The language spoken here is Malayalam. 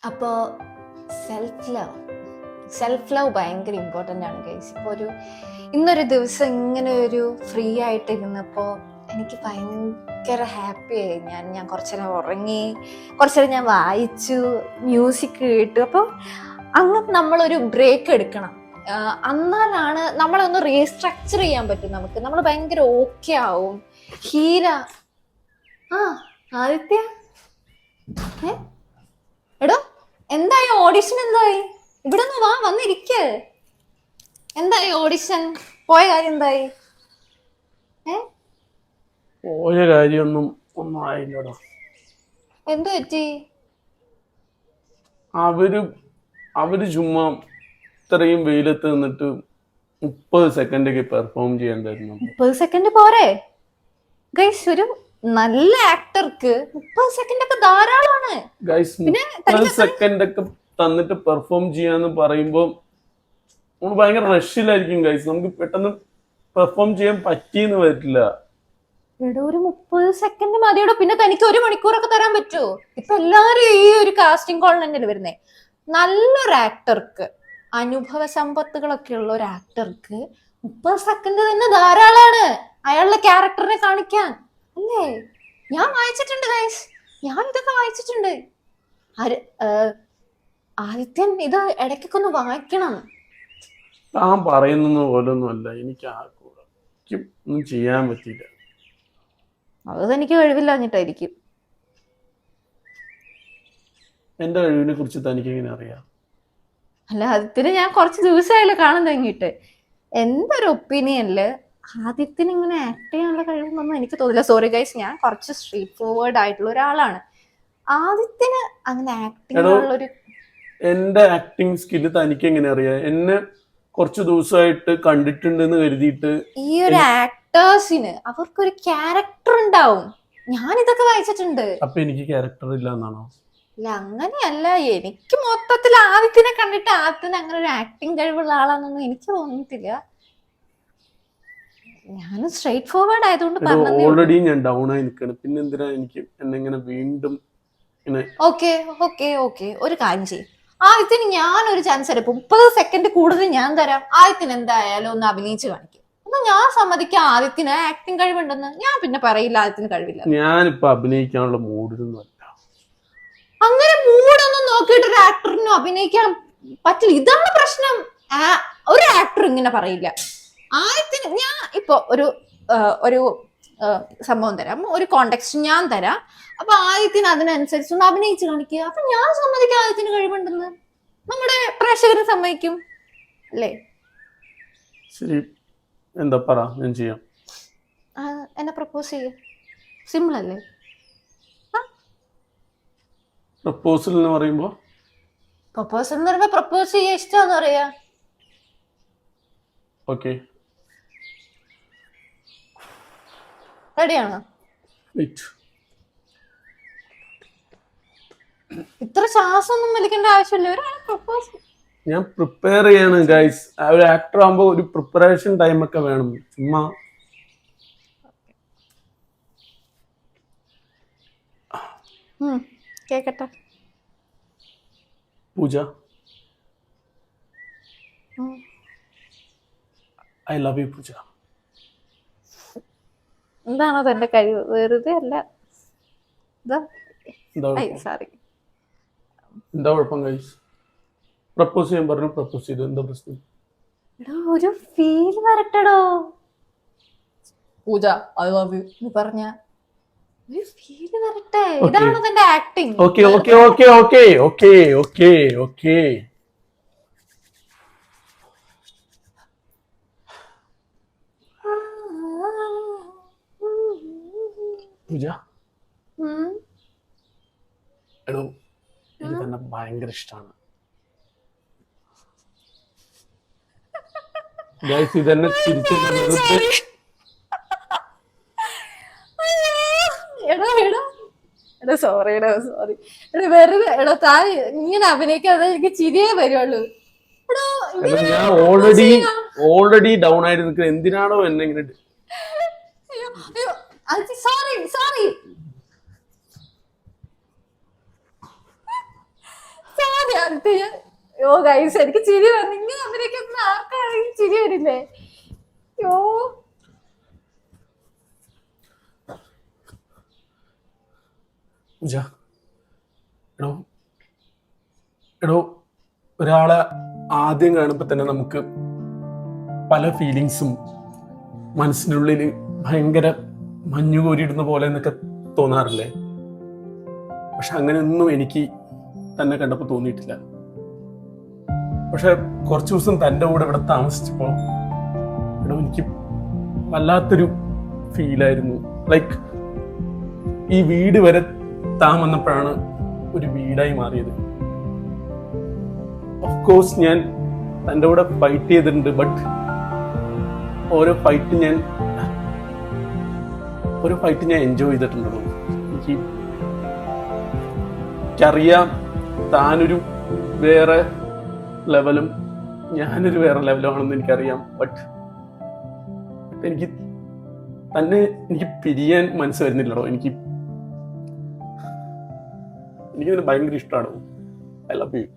അപ്പോൾ സെൽഫ് ലവ് ഭയങ്കര ഇമ്പോർട്ടൻ്റ് ആണ് ഗൈസ്. ഇപ്പോൾ ഇന്നൊരു ദിവസം ഇങ്ങനെ ഒരു ഫ്രീ ആയിട്ട് ഇരുന്നപ്പോൾ എനിക്ക് ഭയങ്കര ഹാപ്പിയായി. ഞാൻ കുറച്ചു നേരം ഉറങ്ങി, കുറച്ചു നേരം ഞാൻ വായിച്ചു, മ്യൂസിക് കേട്ടു. അപ്പോൾ അങ്ങനെ നമ്മളൊരു ബ്രേക്ക് എടുക്കണം. എന്നാലാണ് നമ്മളൊന്ന് റീസ്ട്രക്ചർ ചെയ്യാൻ പറ്റും. നമ്മൾ ഭയങ്കര ഓക്കെ ആവും. ഹീല ആദിത്യ എടോ എന്തായി ഓഡിഷൻ? എന്തായി? ഇവിടെ ഒന്ന് വന്നിരിക്ക്. എന്തായി ഓഡിഷൻ? പോയ കാര്യം എന്തായി? പോയ കാര്യമൊന്നും ആയില്ലടോ. എന്തു പറ്റി? അവര് ചുമ്മാ ഇത്രയും വെയിലത്ത് നിന്നിട്ട് 30 സെക്കൻഡൊക്കെ പെർഫോം ചെയ്യാൻ തരുന്നു. 30 സെക്കൻഡ് പോരെ ഗൈസ്? ഒരു നല്ല ആക്ടർക്ക് 30 സെക്കൻഡ് ഒക്കെ ധാരാളമാണ് ഗൈസ്. 30 സെക്കൻഡ് ഒക്കെ തന്നിട്ട് പെർഫോം ചെയ്യാന്ന് പറയുമ്പോൾ നമ്മൾ ഭയങ്കര റഷിലായിരിക്കും ഗൈസ്. നമുക്ക് പെട്ടെന്ന് പെർഫോം ചെയ്യാൻ പറ്റിയെന്ന് വരില്ല. ഇവിടെ ഒരു 30 സെക്കൻഡ് മതിയോടോ. പിന്നെ തനിക്ക് 1 മണിക്കൂറൊക്കെ തരാൻ പറ്റുമോ? ഇപ്പൊ എല്ലാരും ഈ ഒരു കാസ്റ്റിംഗ് കോൾ തന്നെയല്ലേ വരുന്നേ. നല്ലൊരു ആക്ടർക്ക്, അനുഭവ സമ്പത്തുകളൊക്കെ ഉള്ള ഒരു ആക്ടർക്ക് 30 സെക്കൻഡ് തന്നെ ധാരാളമാണ് അയാളുടെ ക്യാരക്ടറിനെ കാണിക്കാൻ, അല്ലേ? ഞാൻ വായിച്ചിട്ടുണ്ട് ഗൈസ്, ഞാൻ ഇതൊക്കെ വായിച്ചിട്ടുണ്ട്. ആദിത്യൻ ഇത് ഇടയ്ക്കൊക്കെ ഒന്ന് വായിക്കണം. താൻ പറയുന്ന പോലൊന്നുമല്ല. എനിക്ക് ഒന്നും ചെയ്യാൻ പറ്റില്ല. അത് എനിക്ക് കഴിവില്ലാഞ്ഞിട്ടായിരിക്കും. എന്റെ കഴിവിനെ കുറിച്ച് തനിക്ക് എങ്ങനെ അറിയാം? അല്ല, ആദിത്യന് ഞാൻ കുറച്ച് ദിവസമായല്ലോ കാണാൻ തുടങ്ങിയിട്ട്. എന്റെ ഒരു ഒപ്പീനിയനില് ആദിത്യന് ഇങ്ങനെ ആക്ട് ചെയ്യാനുള്ള കഴിവൊന്നും എനിക്ക് തോന്നില്ല. സോറി ഗൈസ്, ഞാൻ കുറച്ച് സ്ട്രീറ്റ് ഫോർവേഡ് ആയിട്ടുള്ള ഒരാളാണ്. ആദിത്യന് അങ്ങനെ ആക്ടിങ്ങിനുള്ളൊരു എന്റെ ആക്ടിങ് സ്കില്ല് തനിക്ക് എങ്ങനെ അറിയാം? എന്നെ കുറച്ച് ദിവസമായിട്ട് കണ്ടിട്ടുണ്ടെന്ന് കരുതിയിട്ട് ഈ ഒരു ആക്ടേഴ്സിന് അവർക്കൊരു ക്യാരക്ടർ ഉണ്ടാവും. ഞാൻ ഇതൊക്കെ വായിച്ചിട്ടുണ്ട്. അപ്പൊ എനിക്ക് ക്യാരക്ടർ ഇല്ല എന്നാണോ? അല്ല, അങ്ങനെയല്ല. എനിക്ക് മൊത്തത്തിൽ ആദിത്യനെ കണ്ടിട്ട് ആദിത്യന് അങ്ങനെ ഒരു ആക്ടിങ് കഴിവുള്ള ആളാണെന്നൊന്നും എനിക്ക് തോന്നിയിട്ടില്ല. ഞാൻ സ്ട്രേറ്റ് ഫോർവേഡ് ആയതുകൊണ്ട് പറഞ്ഞതേ. ഓൾറെഡി ഞാൻ ഡൗൺ ആയി നിൽക്കണം. പിന്നെ എന്തിനാ എനിക്ക് എന്നെങ്ങനെ വീണ്ടും ഓക്കെ ഓക്കെ ഓക്കെ, ഒരു കാര്യം ചെയ്യും. ആദിത്യന് ഞാനൊരു ചാൻസ് തരാം. 30 സെക്കൻഡ് കൂടുതൽ ഞാൻ തരാം. ആദിത്യന് എന്തായാലും ഒന്ന് അഭിനയിച്ച് കാണിക്കും. എന്നാ ഞാൻ സമ്മതിക്കാം ആദിത്യന് ആക്ടിങ് കഴിവുണ്ടെന്ന്. ഞാൻ പിന്നെ പറയില്ല ആദിത്യന് കഴിവില്ല. ഞാനിപ്പോ അഭിനയിക്കാനുള്ള മൂഡിലൊന്നും അല്ല. അങ്ങനെ മൂടൊന്നും നോക്കിയിട്ട് ഒരു ആക്ടറിനും അഭിനയിക്കാൻ പറ്റില്ല. ഇതാണ് പ്രശ്നം. ഒരു ആക്ടർ ഇങ്ങനെ പറയില്ല. ആദ്യത്തിന് ഞാൻ ഇപ്പൊ ഒരു സംഭവം തരാം, ഒരു കോണ്ടെക്സ്റ്റ് ഞാൻ തരാം. അപ്പൊ ആദ്യത്തിന് അതിനനുസരിച്ച് ഒന്ന് അഭിനയിച്ച് കാണിക്കുക. അപ്പൊ ഞാൻ സമ്മതിക്കാം ആദ്യത്തിന് കഴിവുണ്ടെന്ന്. നമ്മുടെ പ്രേക്ഷകരെ സമ്മതിക്കും, അല്ലേ? ശരി, എന്താ പറ, ഞാൻ ചെയ്യാം. എന്നെ പ്രപ്പോസ് ചെയ്യ. സിമ്പിൾ അല്ലേ? പ്രപ്പോസൽ എന്ന് പറയുമ്പോ പ്രപ്പോസൽ എന്ന് പറയുമ്പോ പ്രപ്പോസ് ചെയ്യാൻ ഇഷ്ടമാന്ന് പറയാ. ഓക്കെ, റെഡിയാണോ? ഇത്ര ശ്വാസം ഒന്നും വലിക്കേണ്ട ആവശ്യമില്ല. ഒരാളെ പ്രപ്പോസ് ഞാൻ പ്രിപ്പയർ ചെയ്യാണ് ഗൈസ്. ഒരു ആക്ടർ ആകുമ്പോ ഒരു പ്രിപ്പറേഷൻ ടൈം ഒക്കെ വേണം. ചുമ്മാ കേക്കട്ടെ. പൂജ, ഐ ലവ് യു പൂജ. എന്താണോ തന്റെ കഴിവ്? വെറുതെ അല്ല. സോറി. എന്താ കുഴപ്പം ഗൈസ്? പ്രപ്പോസ് ചെയ്യാൻ പറഞ്ഞു, പ്രപ്പോസ് ചെയ്തു. എന്താ പ്രശ്നം? ഒരു ഫീൽ വരട്ടടോ. പൂജ ഐ ലവ് യു എന്ന് പറഞ്ഞ ഒരു ഫീൽ വരട്ടെ. ഇതാണ് തന്റെ acting. Okay okay okay okay okay okay okay Pooja, എടോ എനിക്ക് തന്നെ ഭയങ്കര ഇഷ്ടമാണ് ഗൈസ്. ഇതെന്നെ തിരിച്ചെന്നെ സോറി വെറുതെ താൻ ഇങ്ങനെ അഭിനയിക്കാതെ എനിക്ക് ചിരിയേ വരുള്ളൂ. ഞാൻ ഓൾറെഡി ഡൗൺ ആയിട്ട് നിൽക്കുന്നത്. എന്തിനാണോ എന്നെ ഇങ്ങനെ സോറി എടുത്ത് ഓ ഗൈസ് എനിക്ക് ചിരി വന്നു. ഇങ്ങനെ അഭിനയിക്കുന്ന ആർക്കാണെങ്കിൽ ചിരി വരില്ലേ? യോ എടോ എടോ ഒരാളെ ആദ്യം കാണുമ്പോൾ തന്നെ നമുക്ക് പല ഫീലിങ്സും മനസ്സിനുള്ളിൽ ഭയങ്കര മഞ്ഞുകോരിയിടുന്ന പോലെ എന്നൊക്കെ തോന്നാറില്ലേ? പക്ഷെ അങ്ങനെയൊന്നും എനിക്ക് തന്നെ കണ്ടപ്പോൾ തോന്നിയിട്ടില്ല. പക്ഷെ കുറച്ചു ദിവസം തൻ്റെ കൂടെ ഇവിടെ താമസിച്ചപ്പോൾ എടോ എനിക്ക് വല്ലാത്തൊരു ഫീലായിരുന്നു. ലൈക്ക് ഈ വീട് വരെ താൻ വന്നപ്പോഴാണ് ഒരു വീടായി മാറിയത്. ഓഫ് കോഴ്സ് ഞാൻ തൻ്റെ കൂടെ ഫൈറ്റ് ചെയ്തിട്ടുണ്ട്. ബട്ട് ഓരോ ഫൈറ്റ് ഞാൻ എൻജോയ് ചെയ്തിട്ടുണ്ടല്ലോ. എനിക്കറിയാം താനൊരു വേറെ ലെവലും ഞാനൊരു വേറെ ലെവലും ആണെന്ന് എനിക്കറിയാം. ബട്ട് എനിക്ക് പിരിയാൻ മനസ്സ് വരുന്നില്ലടോ. എനിക്കിതിന് ഭയങ്കര ഇഷ്ടമാണ്. I love U.